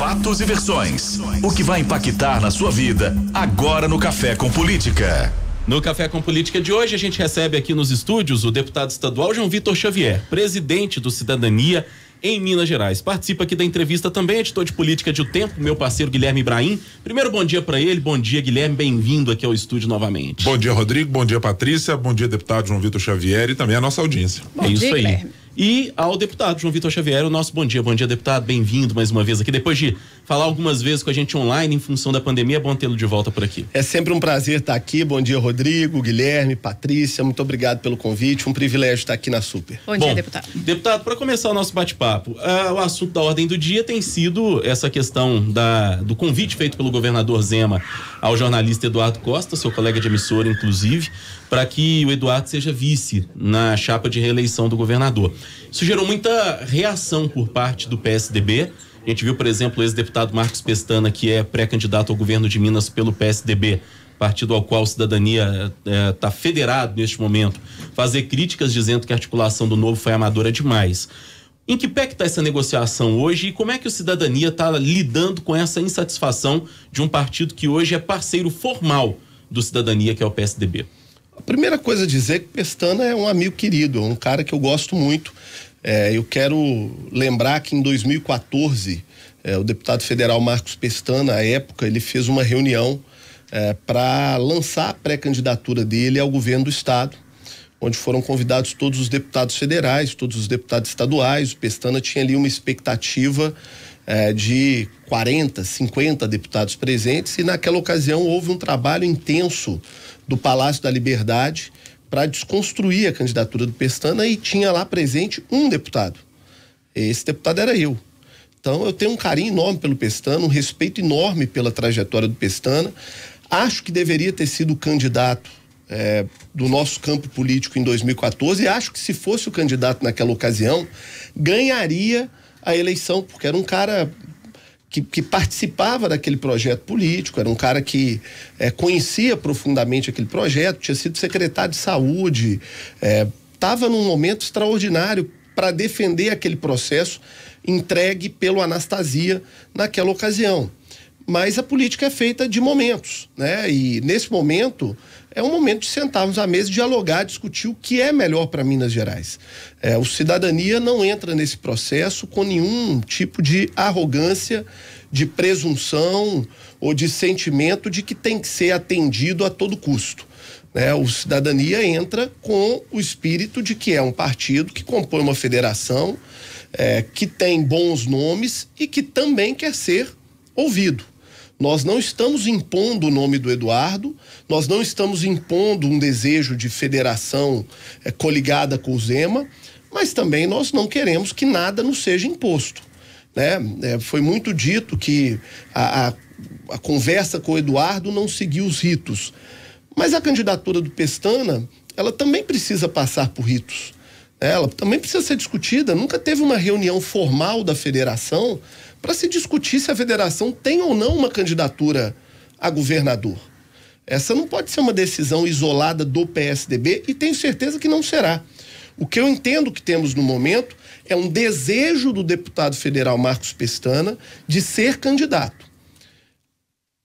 Fatos e versões. O que vai impactar na sua vida agora no Café com Política. No Café com Política de hoje, a gente recebe aqui nos estúdios o deputado estadual João Vitor Xavier, presidente do Cidadania em Minas Gerais. Participa aqui da entrevista também editor de política de O Tempo, meu parceiro Guilherme Ibrahim. Primeiro, bom dia para ele. Bom dia, Guilherme. Bem-vindo aqui ao estúdio novamente. Bom dia, Rodrigo. Bom dia, Patrícia. Bom dia, deputado João Vitor Xavier e também a nossa audiência. É isso aí. Guilherme. E ao deputado João Vitor Xavier, o nosso bom dia. Bom dia, deputado. Bem-vindo mais uma vez aqui. Depois de falar algumas vezes com a gente online em função da pandemia, é bom tê-lo de volta por aqui. É sempre um prazer estar aqui. Bom dia, Rodrigo, Guilherme, Patrícia. Muito obrigado pelo convite. Um privilégio estar aqui na Super. Bom dia, deputado. Deputado, para começar o nosso bate-papo, o assunto da ordem do dia tem sido essa questão do convite feito pelo governador Zema ao jornalista Eduardo Costa, seu colega de emissora, inclusive, para que o Eduardo seja vice na chapa de reeleição do governador. Isso gerou muita reação por parte do PSDB. A gente viu, por exemplo, o ex-deputado Marcos Pestana, que é pré-candidato ao governo de Minas pelo PSDB, partido ao qual a Cidadania está federado neste momento, fazer críticas dizendo que a articulação do Novo foi amadora demais. Em que pé que está essa negociação hoje e como é que o Cidadania está lidando com essa insatisfação de um partido que hoje é parceiro formal do Cidadania, que é o PSDB? A primeira coisa a dizer é que Pestana é um amigo querido, é um cara que eu gosto muito. Eu quero lembrar que em 2014, o deputado federal Marcos Pestana, à época, ele fez uma reunião para lançar a pré-candidatura dele ao governo do estado, onde foram convidados todos os deputados federais, todos os deputados estaduais. O Pestana tinha ali uma expectativa de 40, 50 deputados presentes, e naquela ocasião houve um trabalho intenso do Palácio da Liberdade para desconstruir a candidatura do Pestana, e tinha lá presente um deputado. Esse deputado era eu. Então eu tenho um carinho enorme pelo Pestana, um respeito enorme pela trajetória do Pestana. Acho que deveria ter sido o candidato do nosso campo político em 2014, e acho que se fosse o candidato naquela ocasião, ganharia a eleição, porque era um cara que participava daquele projeto político, era um cara que conhecia profundamente aquele projeto, tinha sido secretário de saúde, estava num momento extraordinário para defender aquele processo entregue pelo Anastasia naquela ocasião. Mas a política é feita de momentos, né? E nesse momento é um momento de sentarmos à mesa, dialogar, discutir o que é melhor para Minas Gerais. O Cidadania não entra nesse processo com nenhum tipo de arrogância, de presunção ou de sentimento de que tem que ser atendido a todo custo. O Cidadania entra com o espírito de que é um partido que compõe uma federação, que tem bons nomes e que também quer ser ouvido. Nós não estamos impondo o nome do Eduardo, nós não estamos impondo um desejo de federação coligada com o Zema, mas também nós não queremos que nada nos seja imposto, né? Foi muito dito que a conversa com o Eduardo não seguiu os ritos, mas a candidatura do Pestana, ela também precisa passar por ritos. Ela também precisa ser discutida. Nunca teve uma reunião formal da federação para se discutir se a federação tem ou não uma candidatura a governador. Essa não pode ser uma decisão isolada do PSDB, e tenho certeza que não será. O que eu entendo que temos no momento é um desejo do deputado federal Marcos Pestana de ser candidato.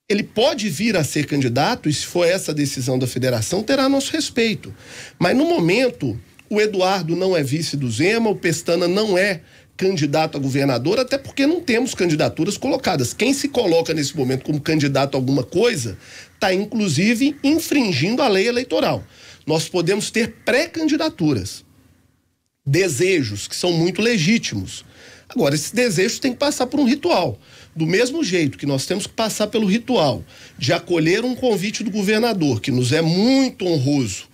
Ele pode vir a ser candidato, e se for essa a decisão da federação, terá nosso respeito. Mas no momento, o Eduardo não é vice do Zema, o Pestana não é candidato a governador, até porque não temos candidaturas colocadas. Quem se coloca nesse momento como candidato a alguma coisa está, inclusive, infringindo a lei eleitoral. Nós podemos ter pré-candidaturas, desejos que são muito legítimos. Agora, esses desejos têm que passar por um ritual. Do mesmo jeito que nós temos que passar pelo ritual de acolher um convite do governador, que nos é muito honroso,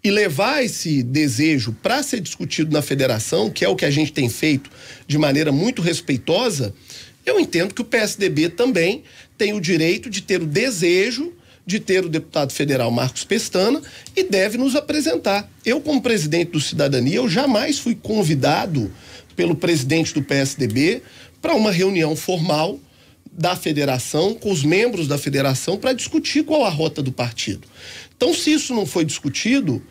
e levar esse desejo para ser discutido na federação, que é o que a gente tem feito de maneira muito respeitosa, eu entendo que o PSDB também tem o direito de ter o desejo de ter o deputado federal Marcos Pestana e deve nos apresentar. Eu, como presidente do Cidadania, eu jamais fui convidado pelo presidente do PSDB para uma reunião formal da federação, com os membros da federação, para discutir qual a rota do partido. Então, se isso não foi discutido,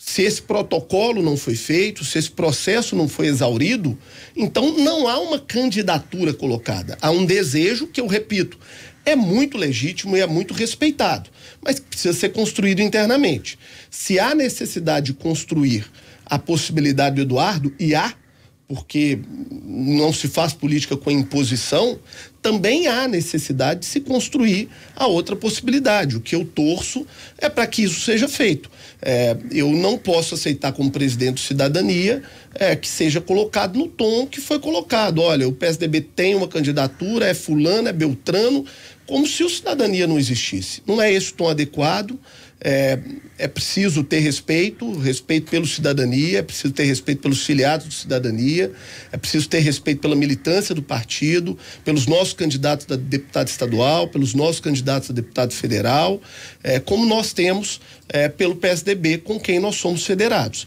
Se esse protocolo não foi feito, se esse processo não foi exaurido, então não há uma candidatura colocada. Há um desejo que, eu repito, é muito legítimo e é muito respeitado, mas precisa ser construído internamente. Se há necessidade de construir a possibilidade do Eduardo, e há, porque não se faz política com imposição, também há necessidade de se construir a outra possibilidade. O que eu torço é para que isso seja feito. Eu não posso aceitar como presidente do Cidadania que seja colocado no tom que foi colocado. Olha, o PSDB tem uma candidatura, é fulano, é beltrano, como se o Cidadania não existisse. Não é esse o tom adequado. É preciso ter respeito pelo Cidadania, é preciso ter respeito pelos filiados do Cidadania, é preciso ter respeito pela militância do partido, pelos nossos candidatos a deputado estadual, pelos nossos candidatos a deputado federal, como nós temos pelo PSDB, com quem nós somos federados.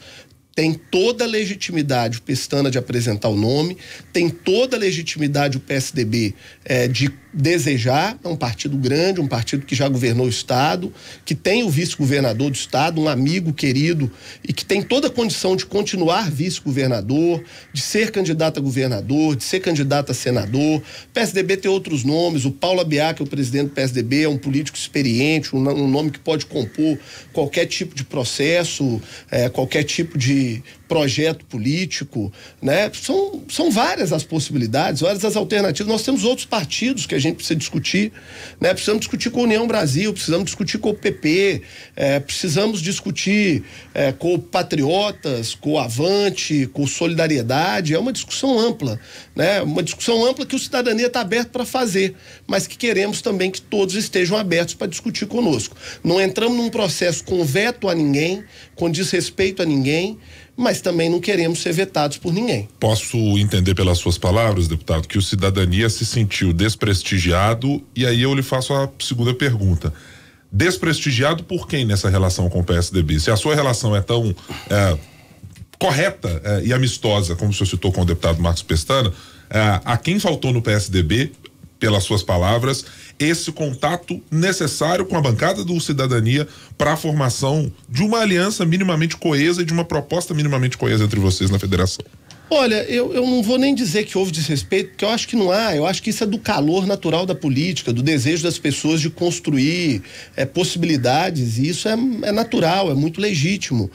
Tem toda a legitimidade o Pestana de apresentar o nome, tem toda a legitimidade o PSDB de desejar. É um partido grande, um partido que já governou o Estado, que tem o vice-governador do Estado, um amigo querido, e que tem toda a condição de continuar vice-governador, de ser candidato a governador, de ser candidato a senador. O PSDB tem outros nomes, o Paulo Abiá, que é o presidente do PSDB, é um político experiente, um nome que pode compor qualquer tipo de processo, qualquer tipo de projeto político, né? São várias as possibilidades, várias as alternativas. Nós temos outros partidos que a gente precisa discutir, né? Precisamos discutir com a União Brasil, precisamos discutir com o PP, precisamos discutir com o Patriotas, com o Avante, com o Solidariedade. É uma discussão ampla, né? Uma discussão ampla que o Cidadania está aberto para fazer, mas que queremos também que todos estejam abertos para discutir conosco. Não entramos num processo com veto a ninguém, com desrespeito a ninguém, mas também não queremos ser vetados por ninguém. Posso entender pelas suas palavras, deputado, que o Cidadania se sentiu desprestigiado, e aí eu lhe faço a segunda pergunta. Desprestigiado por quem nessa relação com o PSDB? Se a sua relação é tão correta e amistosa, como o senhor citou com o deputado Marcos Pestana, a quem faltou no PSDB, pelas suas palavras, esse contato necessário com a bancada do Cidadania para a formação de uma aliança minimamente coesa e de uma proposta minimamente coesa entre vocês na federação? Olha, eu não vou nem dizer que houve desrespeito, porque eu acho que não há. Eu acho que isso é do calor natural da política, do desejo das pessoas de construir possibilidades, e isso é natural, é muito legítimo.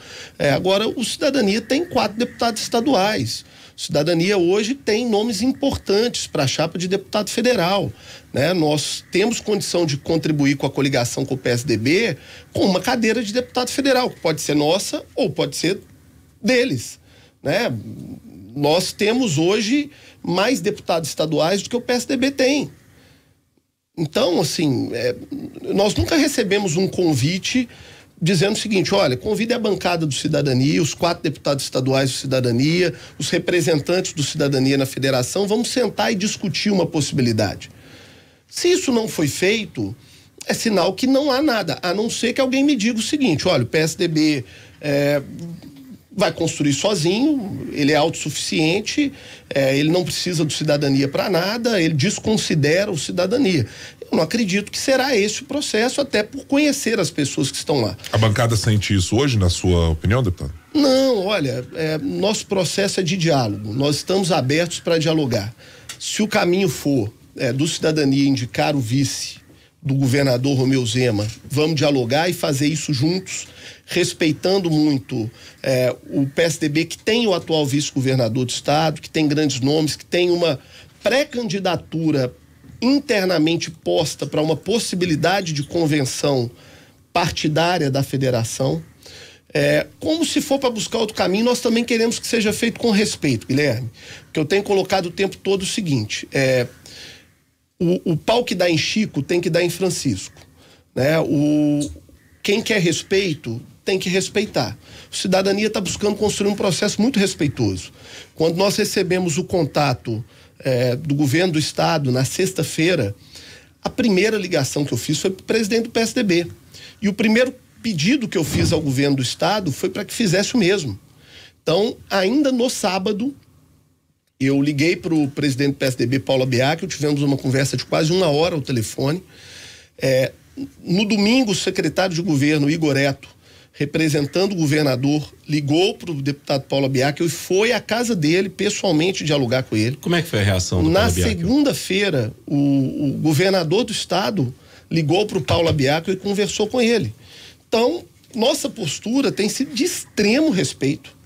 Agora, o Cidadania tem 4 deputados estaduais. Cidadania hoje tem nomes importantes para a chapa de deputado federal, né? Nós temos condição de contribuir com a coligação com o PSDB com uma cadeira de deputado federal, que pode ser nossa ou pode ser deles, né? Nós temos hoje mais deputados estaduais do que o PSDB tem. Então, assim, nós nunca recebemos um convite dizendo o seguinte: olha, convide a bancada do Cidadania, os 4 deputados estaduais do Cidadania, os representantes do Cidadania na federação, vamos sentar e discutir uma possibilidade. Se isso não foi feito, é sinal que não há nada, a não ser que alguém me diga o seguinte: olha, o PSDB vai construir sozinho, ele é autossuficiente, ele não precisa do Cidadania para nada, ele desconsidera o Cidadania. Eu não acredito que será esse o processo, até por conhecer as pessoas que estão lá. A bancada sente isso hoje, na sua opinião, deputado? Não, olha, nosso processo é de diálogo, nós estamos abertos para dialogar. Se o caminho for do Cidadania indicar o vice do governador Romeu Zema, vamos dialogar e fazer isso juntos, respeitando muito o PSDB, que tem o atual vice-governador do estado, que tem grandes nomes, que tem uma pré-candidatura internamente posta para uma possibilidade de convenção partidária da federação. Como se for para buscar outro caminho, nós também queremos que seja feito com respeito, Guilherme. Porque eu tenho colocado o tempo todo o seguinte: o pau que dá em Chico tem que dar em Francisco, né? Quem quer respeito tem que respeitar. O Cidadania está buscando construir um processo muito respeitoso. Quando nós recebemos o contato do governo do estado na sexta-feira, a primeira ligação que eu fiz foi para o presidente do PSDB. E o primeiro pedido que eu fiz ao governo do estado foi para que fizesse o mesmo. Então, ainda no sábado, eu liguei para o presidente do PSDB, Paulo Abiá, que tivemos uma conversa de quase 1 hora ao telefone. No domingo, o secretário de governo, Igor Eto, representando o governador, ligou para o deputado Paulo Abiakel e foi à casa dele pessoalmente dialogar com ele. Como é que foi a reação do Na Paulo Abiakel? segunda-feira, o governador do estado ligou para o Paulo Abiakel e conversou com ele. Então, nossa postura tem sido de extremo respeito.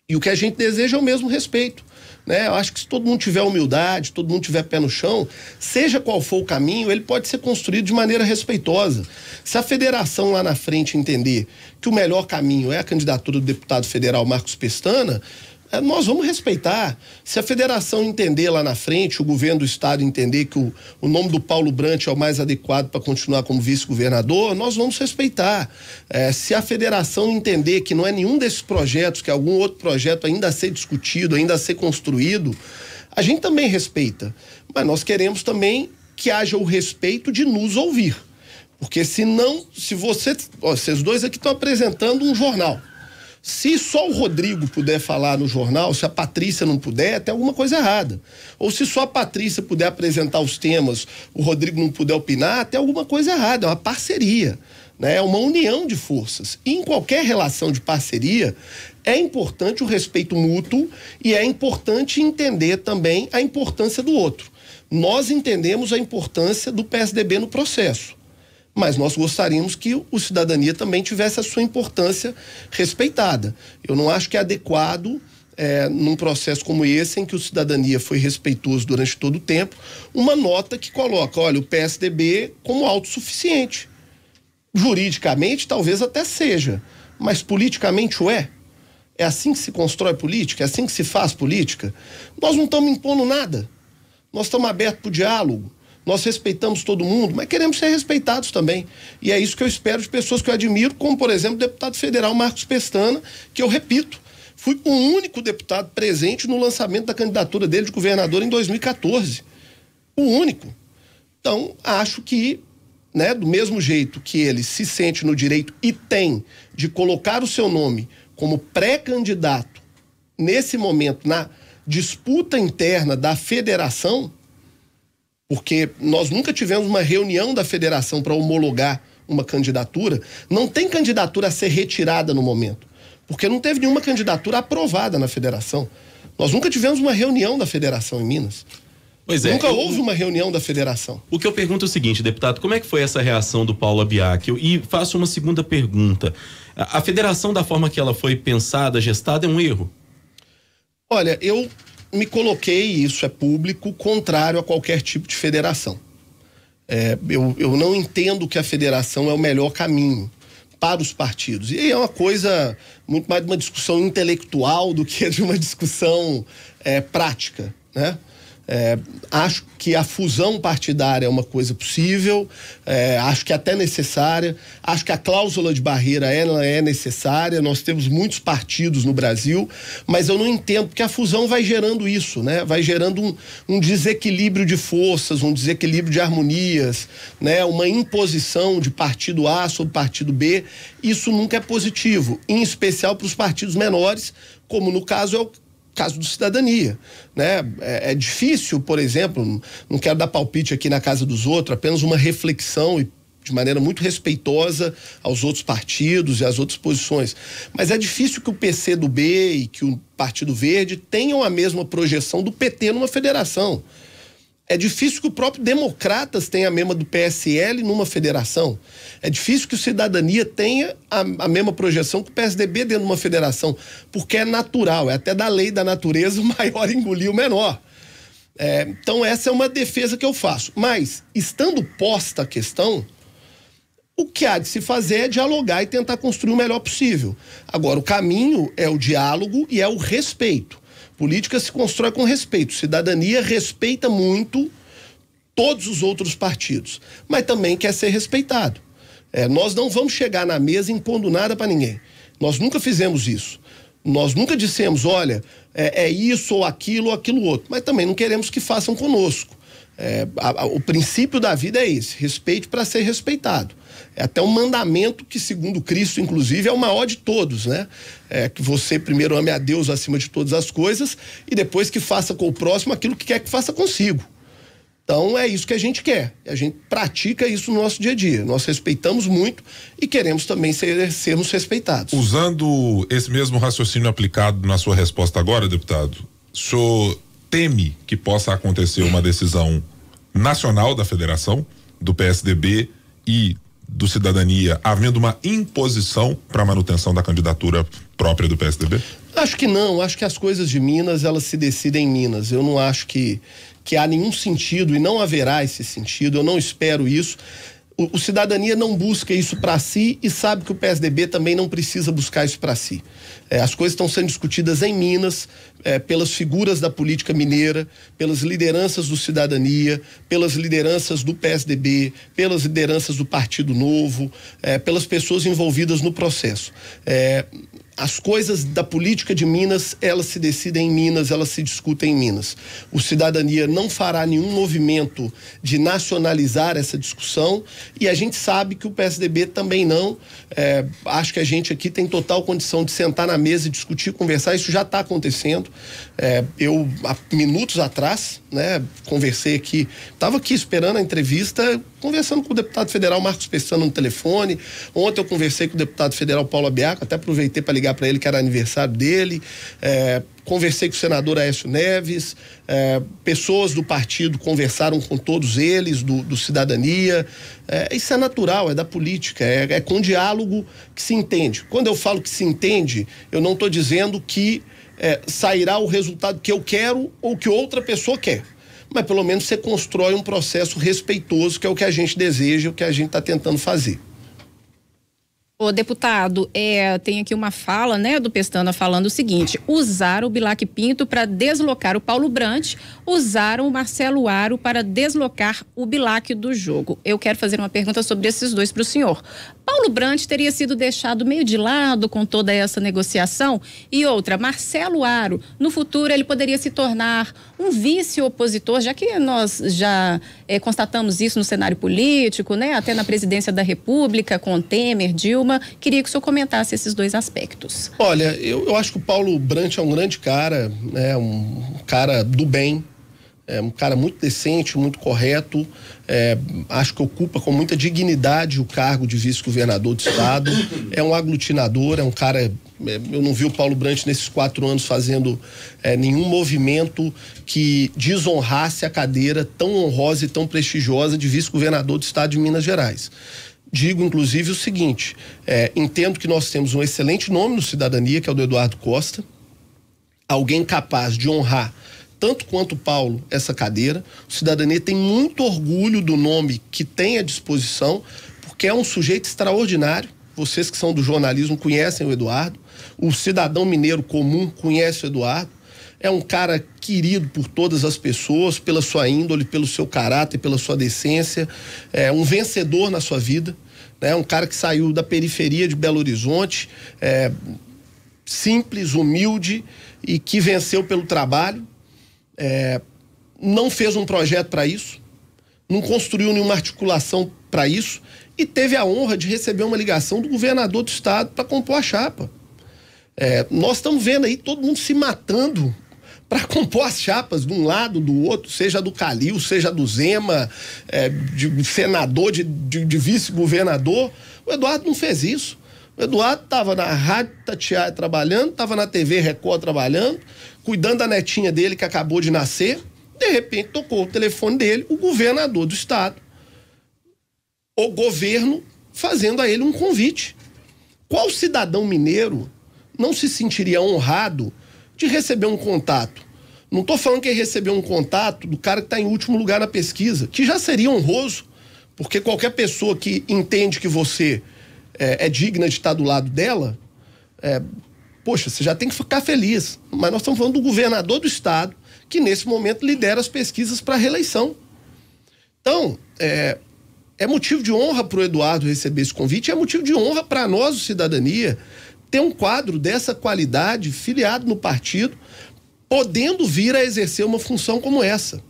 E o que a gente deseja é o mesmo respeito, né? Eu acho que se todo mundo tiver humildade, todo mundo tiver pé no chão, seja qual for o caminho, ele pode ser construído de maneira respeitosa. Se a federação lá na frente entender que o melhor caminho é a candidatura do deputado federal Marcos Pestana, nós vamos respeitar. Se a federação entender lá na frente, o governo do estado entender que o nome do Paulo Brant é o mais adequado para continuar como vice-governador, nós vamos respeitar. Se a federação entender que não é nenhum desses projetos, que algum outro projeto ainda a ser discutido, ainda a ser construído, a gente também respeita. Mas nós queremos também que haja o respeito de nos ouvir. Porque senão, se vocês dois aqui estão apresentando um jornal. Se só o Rodrigo puder falar no jornal, se a Patrícia não puder, tem alguma coisa errada. Ou se só a Patrícia puder apresentar os temas, o Rodrigo não puder opinar, tem alguma coisa errada. É uma parceria, né? É uma união de forças. E em qualquer relação de parceria, é importante o respeito mútuo e é importante entender também a importância do outro. Nós entendemos a importância do PSDB no processo. Mas nós gostaríamos que o Cidadania também tivesse a sua importância respeitada. Eu não acho que é adequado, num processo como esse, em que o Cidadania foi respeitoso durante todo o tempo, uma nota que coloca, olha, o PSDB como autossuficiente. Juridicamente, talvez até seja, mas politicamente o é. É assim que se constrói política? É assim que se faz política? Nós não estamos impondo nada. Nós estamos abertos para o diálogo. Nós respeitamos todo mundo, mas queremos ser respeitados também. E é isso que eu espero de pessoas que eu admiro, como, por exemplo, o deputado federal Marcos Pestana, que eu repito, fui o único deputado presente no lançamento da candidatura dele de governador em 2014. O único. Então, acho que, né, do mesmo jeito que ele se sente no direito e tem de colocar o seu nome como pré-candidato nesse momento na disputa interna da federação, porque nós nunca tivemos uma reunião da federação para homologar uma candidatura, não tem candidatura a ser retirada no momento, porque não teve nenhuma candidatura aprovada na federação. Nós nunca tivemos uma reunião da federação em Minas. Pois é. Nunca houve uma reunião da federação. O que eu pergunto é o seguinte, deputado, como é que foi essa reação do Paulo Abiakel? E faço uma segunda pergunta. A federação, da forma que ela foi pensada, gestada, é um erro? Olha, eu me coloquei, e isso é público, contrário a qualquer tipo de federação. Eu não entendo que a federação é o melhor caminho para os partidos. E é uma coisa muito mais de uma discussão intelectual do que de uma discussão prática, né? Acho que a fusão partidária é uma coisa possível, acho que é até necessária, acho que a cláusula de barreira ela é necessária, nós temos muitos partidos no Brasil, mas eu não entendo porque a fusão vai gerando isso, né? Vai gerando um desequilíbrio de forças, um desequilíbrio de harmonias, né? Uma imposição de partido A sobre partido B, isso nunca é positivo, em especial para os partidos menores, como no caso é o caso do Cidadania, né? É difícil, por exemplo, não quero dar palpite aqui na casa dos outros, apenas uma reflexão e de maneira muito respeitosa aos outros partidos e às outras posições, mas é difícil que o PCdoB e que o Partido Verde tenham a mesma projeção do PT numa federação. É difícil que o próprio Democratas tenha a mesma do PSL numa federação. É difícil que o Cidadania tenha a mesma projeção que o PSDB dentro de uma federação, porque é natural, é até da lei da natureza, o maior engolir o menor. Então essa é uma defesa que eu faço. Mas, estando posta a questão, o que há de se fazer é dialogar e tentar construir o melhor possível. Agora, o caminho é o diálogo e é o respeito. Política se constrói com respeito. Cidadania respeita muito todos os outros partidos, mas também quer ser respeitado. Nós não vamos chegar na mesa impondo nada para ninguém. Nós nunca fizemos isso. Nós nunca dissemos, olha, é isso ou aquilo outro, mas também não queremos que façam conosco. O princípio da vida é esse, respeite para ser respeitado. É até um mandamento que, segundo Cristo, inclusive, é o maior de todos, né? Que você primeiro ame a Deus acima de todas as coisas e depois que faça com o próximo aquilo que quer que faça consigo. Então é isso que a gente quer. A gente pratica isso no nosso dia a dia. Nós respeitamos muito e queremos também sermos respeitados. Usando esse mesmo raciocínio aplicado na sua resposta agora, deputado, o senhor teme que possa acontecer uma decisão nacional da federação, do PSDB e do Cidadania, havendo uma imposição para a manutenção da candidatura própria do PSDB? Acho que não. Acho que as coisas de Minas, elas se decidem em Minas. Eu não acho que há nenhum sentido, e não haverá esse sentido, eu não espero isso. O Cidadania não busca isso para si e sabe que o PSDB também não precisa buscar isso para si. As coisas estão sendo discutidas em Minas, pelas figuras da política mineira, pelas lideranças do Cidadania, pelas lideranças do PSDB, pelas lideranças do Partido Novo, pelas pessoas envolvidas no processo. As coisas da política de Minas, elas se decidem em Minas, elas se discutem em Minas. O Cidadania não fará nenhum movimento de nacionalizar essa discussão e a gente sabe que o PSDB também não. Acho que a gente aqui tem total condição de sentar na mesa e discutir, conversar. Isso já está acontecendo. Eu, há minutos atrás, conversei aqui, estava aqui esperando a entrevista, conversando com o deputado federal Marcos Pestana no telefone. Ontem eu conversei com o deputado federal Paulo Abiaco, até aproveitei para ligar para ele que era aniversário dele. Conversei com o senador Aécio Neves, pessoas do partido conversaram com todos eles, do Cidadania. Isso é natural, é da política, é com diálogo que se entende. Quando eu falo que se entende, eu não estou dizendo que sairá o resultado que eu quero ou que outra pessoa quer. Mas pelo menos você constrói um processo respeitoso, que é o que a gente deseja, o que a gente está tentando fazer. Ô, deputado, tem aqui uma fala, do Pestana falando o seguinte: usaram o Bilac Pinto para deslocar o Paulo Brant, usaram o Marcelo Aro para deslocar o Bilac do jogo. Eu quero fazer uma pergunta sobre esses dois para o senhor. Paulo Brant teria sido deixado meio de lado com toda essa negociação? E outra, Marcelo Aro, no futuro ele poderia se tornar um vice-opositor, já que nós já constatamos isso no cenário político, até na presidência da República, com Temer, Dilma. Queria que o senhor comentasse esses dois aspectos. Olha, eu acho que o Paulo Brant é um grande cara, um cara do bem, um cara muito decente, muito correto, acho que ocupa com muita dignidade o cargo de vice-governador do estado, é um aglutinador, é um cara, eu não vi o Paulo Brant nesses 4 anos fazendo nenhum movimento que desonrasse a cadeira tão honrosa e tão prestigiosa de vice-governador do estado de Minas Gerais. Digo, inclusive, o seguinte, entendo que nós temos um excelente nome no Cidadania, que é o do Eduardo Costa, alguém capaz de honrar tanto quanto o Paulo essa cadeira. O Cidadania tem muito orgulho do nome que tem à disposição, porque é um sujeito extraordinário. Vocês que são do jornalismo conhecem o Eduardo, o cidadão mineiro comum conhece o Eduardo. É um cara querido por todas as pessoas, pela sua índole, pelo seu caráter, pela sua decência, um vencedor na sua vida, um cara que saiu da periferia de Belo Horizonte, simples, humilde e que venceu pelo trabalho. Não fez um projeto para isso, não construiu nenhuma articulação para isso e teve a honra de receber uma ligação do governador do estado para compor a chapa. Nós estamos vendo aí todo mundo se matando para compor as chapas de um lado, do outro, seja do Calil, seja do Zema, de senador, de vice-governador. O Eduardo não fez isso. O Eduardo estava na Rádio Tatiaia trabalhando, estava na TV Record trabalhando, cuidando da netinha dele que acabou de nascer. De repente tocou o telefone dele, o governador do estado, o governo fazendo a ele um convite. Qual cidadão mineiro não se sentiria honrado de receber um contato? Não estou falando que ele recebeu um contato do cara que está em último lugar na pesquisa, que já seria honroso, porque qualquer pessoa que entende que você é digna de estar do lado dela, poxa, você já tem que ficar feliz. Mas nós estamos falando do governador do estado, que nesse momento lidera as pesquisas para a reeleição. Então, é motivo de honra para o Eduardo receber esse convite, é motivo de honra para nós, o Cidadania, ter um quadro dessa qualidade filiado no partido, podendo vir a exercer uma função como essa.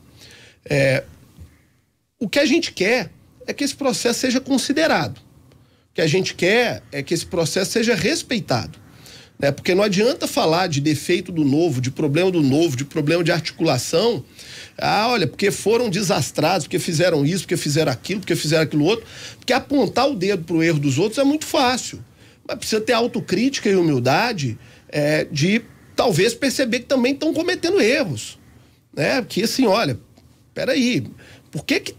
O que a gente quer é que esse processo seja considerado. O que a gente quer é que esse processo seja respeitado. né? Porque não adianta falar de defeito do Novo, de problema do Novo, de problema de articulação. Olha, porque foram desastrados, porque fizeram isso, porque fizeram aquilo outro. Porque apontar o dedo pro erro dos outros é muito fácil. Mas precisa ter autocrítica e humildade de talvez perceber que também estão cometendo erros, né? Que assim, olha, peraí, por que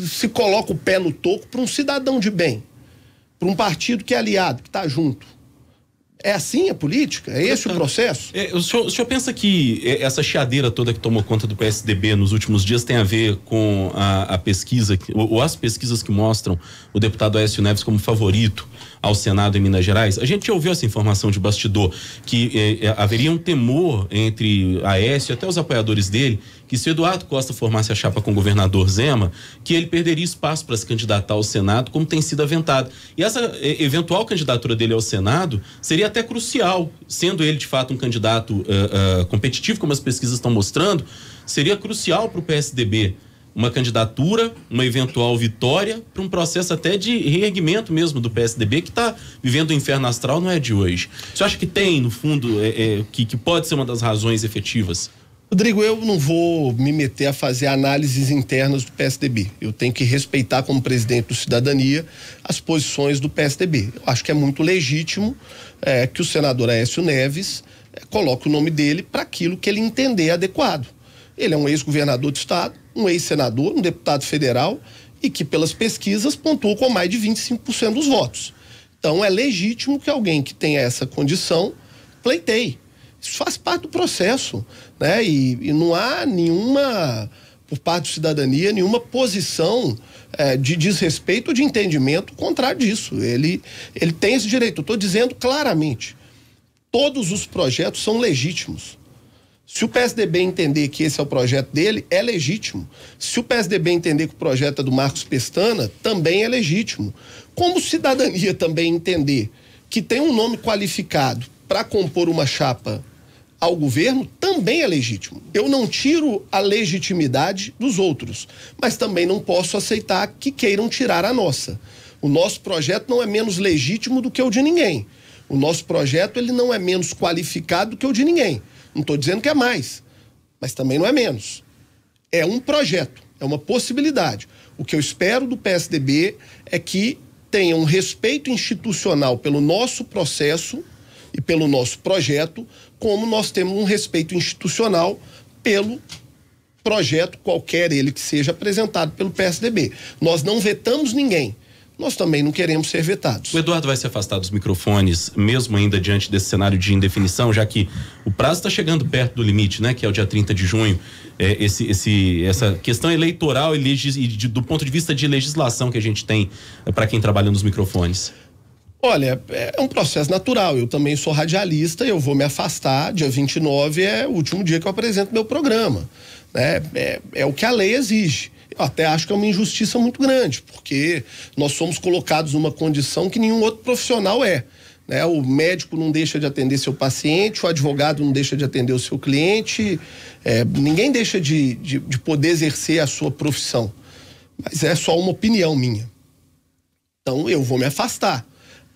se coloca o pé no toco para um cidadão de bem, para um partido que é aliado, que está junto? É assim a política? É esse o processo? O senhor pensa que essa chiadeira toda que tomou conta do PSDB nos últimos dias tem a ver com a pesquisa, ou as pesquisas que mostram o deputado Aécio Neves como favorito ao Senado em Minas Gerais? A gente ouviu essa informação de bastidor, que haveria um temor entre Aécio e até os apoiadores dele, que se o Eduardo Costa formasse a chapa com o governador Zema, que ele perderia espaço para se candidatar ao Senado, como tem sido aventado. E essa eventual candidatura dele ao Senado seria até crucial, sendo ele de fato um candidato competitivo, como as pesquisas estão mostrando, seria crucial para o PSDB uma candidatura, uma eventual vitória, para um processo até de reerguimento mesmo do PSDB, que está vivendo o inferno astral, não é de hoje. Você acha que tem, no fundo, que pode ser uma das razões efetivas? Rodrigo, eu não vou me meter a fazer análises internas do PSDB. Eu tenho que respeitar, como presidente do Cidadania, as posições do PSDB. Eu acho que é muito legítimo que o senador Aécio Neves coloque o nome dele para aquilo que ele entender adequado. Ele é um ex-governador do estado, um ex-senador, um deputado federal e que, pelas pesquisas, pontuou com mais de 25% dos votos. Então, é legítimo que alguém que tenha essa condição pleiteie. Isso faz parte do processo, né? E não há nenhuma, por parte da Cidadania, nenhuma posição de desrespeito ou de entendimento contrário disso. Ele tem esse direito. Eu estou dizendo claramente, todos os projetos são legítimos. Se o PSDB entender que esse é o projeto dele, é legítimo. Se o PSDB entender que o projeto é do Marcos Pestana, também é legítimo. Como Cidadania também entender que tem um nome qualificado para compor uma chapa ao governo, também é legítimo. Eu não tiro a legitimidade dos outros, mas também não posso aceitar que queiram tirar a nossa. O nosso projeto não é menos legítimo do que o de ninguém. O nosso projeto ele não é menos qualificado do que o de ninguém. Não estou dizendo que é mais, mas também não é menos. É um projeto, é uma possibilidade. O que eu espero do PSDB é que tenha um respeito institucional pelo nosso processo e pelo nosso projeto, como nós temos um respeito institucional pelo projeto, qualquer ele que seja apresentado pelo PSDB. Nós não vetamos ninguém. Nós também não queremos ser vetados. O Eduardo vai se afastar dos microfones, mesmo ainda diante desse cenário de indefinição, já que o prazo está chegando perto do limite, né? Que é o dia 30 de junho. Essa questão eleitoral e do ponto de vista de legislação que a gente tem para quem trabalha nos microfones. Olha, é um processo natural. Eu também sou radialista, eu vou me afastar. Dia 29 é o último dia que eu apresento meu programa, né? É o que a lei exige. Eu até acho que é uma injustiça muito grande, porque nós somos colocados numa condição que nenhum outro profissional é, né? O médico não deixa de atender seu paciente, o advogado não deixa de atender o seu cliente, ninguém deixa de poder exercer a sua profissão. Mas é só uma opinião minha. Então eu vou me afastar.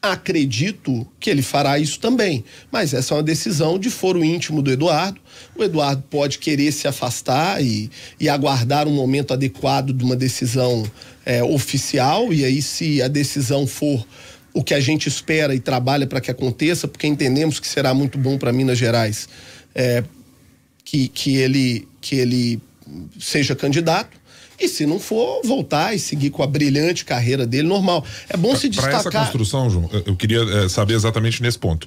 Acredito que ele fará isso também, mas essa é uma decisão de foro íntimo do Eduardo. O Eduardo pode querer se afastar e aguardar um momento adequado de uma decisão oficial, e aí se a decisão for o que a gente espera e trabalha para que aconteça, porque entendemos que será muito bom para Minas Gerais que ele seja candidato. E se não for, voltar e seguir com a brilhante carreira dele, normal. É bom se destacar... Para essa construção, João, eu queria saber exatamente nesse ponto.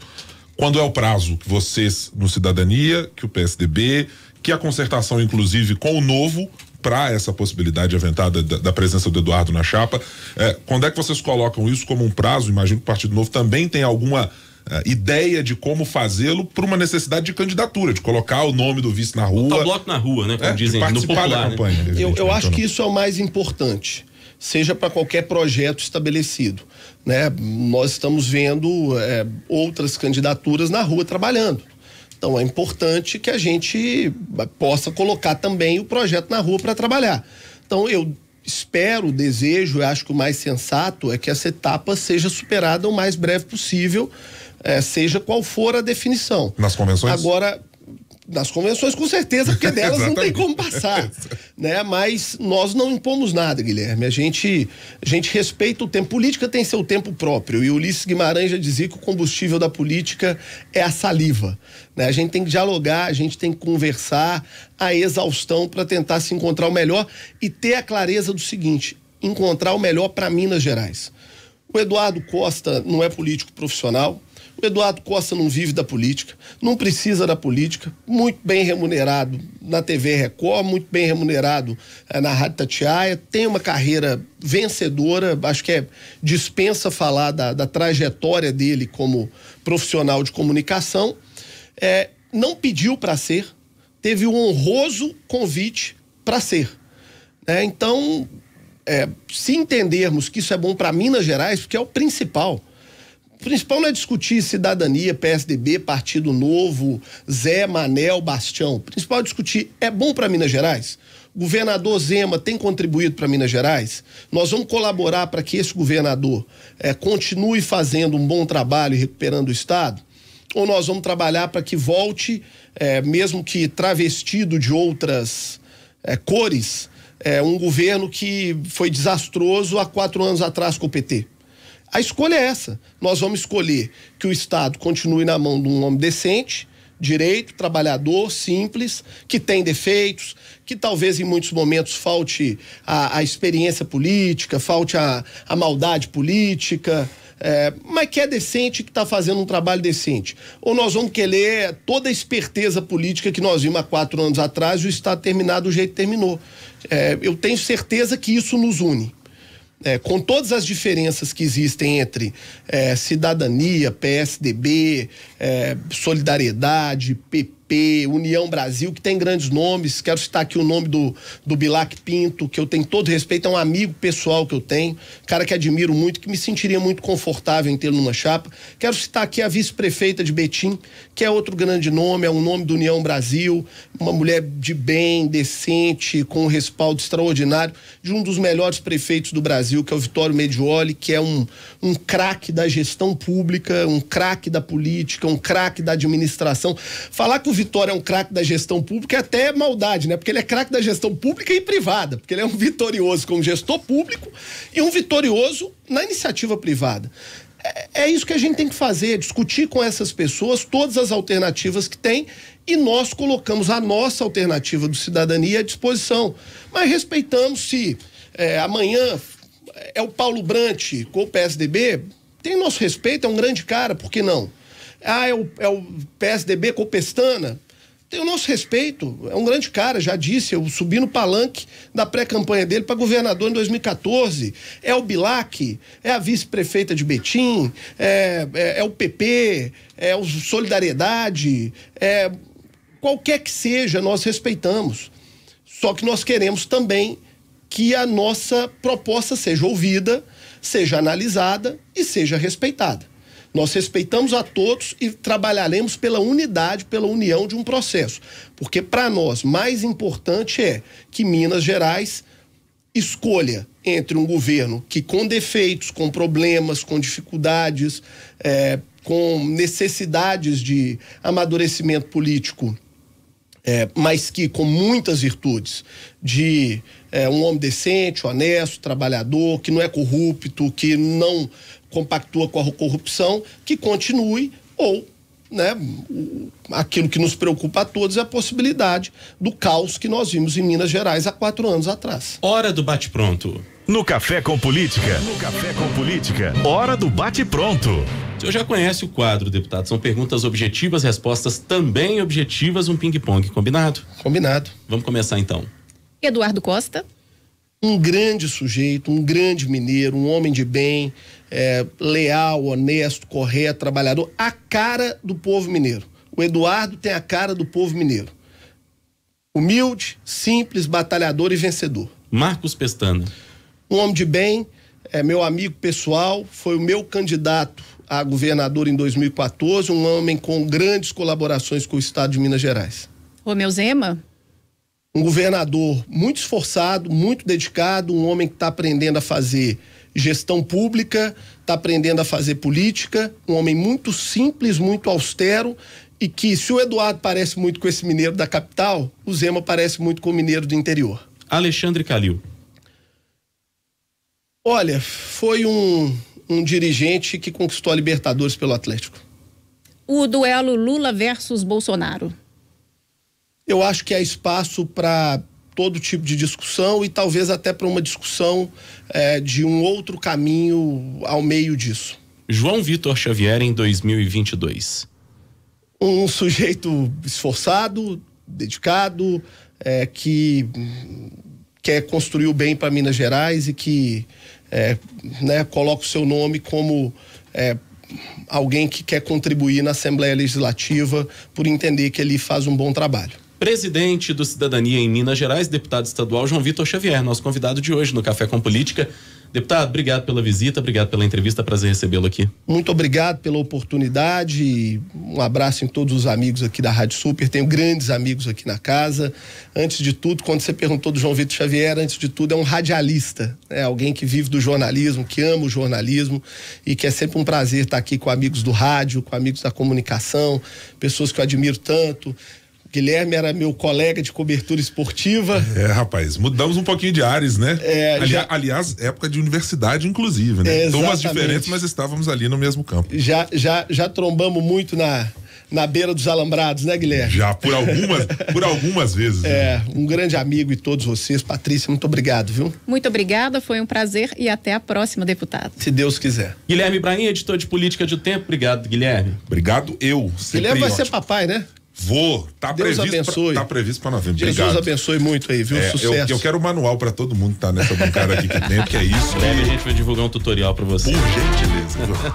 Quando é o prazo que vocês, no Cidadania, que o PSDB, que a concertação, inclusive, com o Novo, para essa possibilidade aventada da presença do Eduardo na chapa, quando é que vocês colocam isso como um prazo? Imagino que o Partido Novo também tem alguma ideia de como fazê-lo por uma necessidade de candidatura, de colocar o nome do vice na rua. Botar o bloco na rua, né? Como dizem no popular, da campanha, né? Eu acho que isso é o mais importante, seja para qualquer projeto estabelecido, né? Nós estamos vendo outras candidaturas na rua trabalhando. Então é importante que a gente possa colocar também o projeto na rua para trabalhar. Então eu espero, desejo, acho que o mais sensato é que essa etapa seja superada o mais breve possível, seja qual for a definição. Nas convenções? Agora, nas convenções com certeza, porque delas não tem como passar, né? Mas nós não impomos nada, Guilherme. A gente respeita o tempo. Política tem seu tempo próprio, e o Ulisses Guimarães já dizia que o combustível da política é a saliva, né? A gente tem que dialogar, a gente tem que conversar a exaustão para tentar se encontrar o melhor e ter a clareza do seguinte: encontrar o melhor para Minas Gerais. O Eduardo Costa não é político profissional. O Eduardo Costa não vive da política, não precisa da política, muito bem remunerado na TV Record, muito bem remunerado na Rádio Itatiaia, tem uma carreira vencedora, acho que dispensa falar da trajetória dele como profissional de comunicação. Não pediu para ser, teve um honroso convite para ser. Então, se entendermos que isso é bom para Minas Gerais, porque é o principal não é discutir cidadania, PSDB, Partido Novo, Zé, Manel, Bastião. O principal é discutir, é bom para Minas Gerais? O governador Zema tem contribuído para Minas Gerais? Nós vamos colaborar para que esse governador continue fazendo um bom trabalho e recuperando o Estado? Ou nós vamos trabalhar para que volte, mesmo que travestido de outras cores, um governo que foi desastroso há 4 anos atrás com o PT? A escolha é essa. Nós vamos escolher que o Estado continue na mão de um homem decente, direito, trabalhador, simples, que tem defeitos, que talvez em muitos momentos falte a experiência política, falte a maldade política, mas que é decente, que está fazendo um trabalho decente. Ou nós vamos querer toda a esperteza política que nós vimos há 4 anos atrás e o Estado terminar do jeito que terminou. Eu tenho certeza que isso nos une. Com todas as diferenças que existem entre cidadania, PSDB, Solidariedade, PP, União Brasil, que tem grandes nomes. Quero citar aqui o nome do Bilac Pinto, que eu tenho todo respeito, é um amigo pessoal que eu tenho, cara que admiro muito, que me sentiria muito confortável em tê-lo numa chapa. Quero citar aqui a vice-prefeita de Betim, que é outro grande nome, é um nome do União Brasil, uma mulher de bem, decente, com um respaldo extraordinário, de um dos melhores prefeitos do Brasil, que é o Vitório Medioli, que é um craque da gestão pública, um craque da política, um craque da administração. Falar que o Vitória é um craque da gestão pública é até maldade, né? Porque ele é craque da gestão pública e privada, porque ele é um vitorioso como gestor público e um vitorioso na iniciativa privada. É isso que a gente tem que fazer, discutir com essas pessoas todas as alternativas que tem, e nós colocamos a nossa alternativa do Cidadania à disposição. Mas respeitamos se amanhã é o Paulo Brant com o PSDB, tem nosso respeito, é um grande cara, por que não? É o PSDB com o Pestana, tem o nosso respeito, é um grande cara, já disse, eu subi no palanque da pré-campanha dele para governador em 2014, é o Bilac, é a vice-prefeita de Betim, é o PP, é o Solidariedade, qualquer que seja, nós respeitamos, só que nós queremos também que a nossa proposta seja ouvida, seja analisada e seja respeitada. Nós respeitamos a todos e trabalharemos pela unidade, pela união de um processo. Porque para nós, mais importante é que Minas Gerais escolha entre um governo que com defeitos, com problemas, com dificuldades, com necessidades de amadurecimento político, mas que com muitas virtudes, de um homem decente, honesto, trabalhador, que não é corrupto, que não compactua com a corrupção, que continue, ou aquilo que nos preocupa a todos é a possibilidade do caos que nós vimos em Minas Gerais há 4 anos atrás. Hora do bate-pronto. No Café com Política. Hora do bate-pronto. O senhor já conhece o quadro, deputado. São perguntas objetivas, respostas também objetivas, um ping-pong. Combinado? Combinado. Vamos começar então. Eduardo Costa. Um grande sujeito, um grande mineiro, um homem de bem, leal, honesto, correto, trabalhador, a cara do povo mineiro. O Eduardo tem a cara do povo mineiro. Humilde, simples, batalhador e vencedor. Marcos Pestana. Um homem de bem, meu amigo pessoal, foi o meu candidato a governador em 2014, um homem com grandes colaborações com o Estado de Minas Gerais. Romeu Zema. Um governador muito esforçado, muito dedicado, um homem que está aprendendo a fazer gestão pública, está aprendendo a fazer política, um homem muito simples, muito austero, e que, se o Eduardo parece muito com esse mineiro da capital, o Zema parece muito com o mineiro do interior. Alexandre Calil. Olha, foi um dirigente que conquistou a Libertadores pelo Atlético. O duelo Lula versus Bolsonaro. Eu acho que há espaço para todo tipo de discussão e talvez até para uma discussão de um outro caminho ao meio disso. João Vitor Xavier em 2022. Um sujeito esforçado, dedicado, que quer construir o bem para Minas Gerais e que coloca o seu nome como alguém que quer contribuir na Assembleia Legislativa por entender que ele faz um bom trabalho. Presidente do Cidadania em Minas Gerais, deputado estadual João Vitor Xavier, nosso convidado de hoje no Café com Política. Deputado, obrigado pela visita, obrigado pela entrevista, prazer recebê-lo aqui. Muito obrigado pela oportunidade, um abraço em todos os amigos aqui da Rádio Super, tenho grandes amigos aqui na casa. Antes de tudo, quando você perguntou do João Vitor Xavier, antes de tudo é um radialista, alguém que vive do jornalismo, que ama o jornalismo e que é sempre um prazer estar aqui com amigos do rádio, com amigos da comunicação, pessoas que eu admiro tanto. Guilherme era meu colega de cobertura esportiva. Rapaz, mudamos um pouquinho de ares, né? Aliás, época de universidade, inclusive, né? Turmas diferentes, mas estávamos ali no mesmo campo. Já trombamos muito na beira dos alambrados, né, Guilherme? Já, por algumas vezes. Um grande amigo e todos vocês. Patrícia, muito obrigado, viu? Muito obrigada, foi um prazer e até a próxima, deputado. Se Deus quiser. Guilherme Ibrahim, editor de Política de O Tempo, obrigado, Guilherme. Obrigado, Guilherme vai ser papai, né? Vou, Deus abençoe. Tá previsto para novembro. Jesus Obrigado. abençoe muito aí, viu? Sucesso. Eu quero o manual para todo mundo que tá nessa bancada aqui que tem, porque é isso. A gente vai divulgar um tutorial para você. Por gentileza.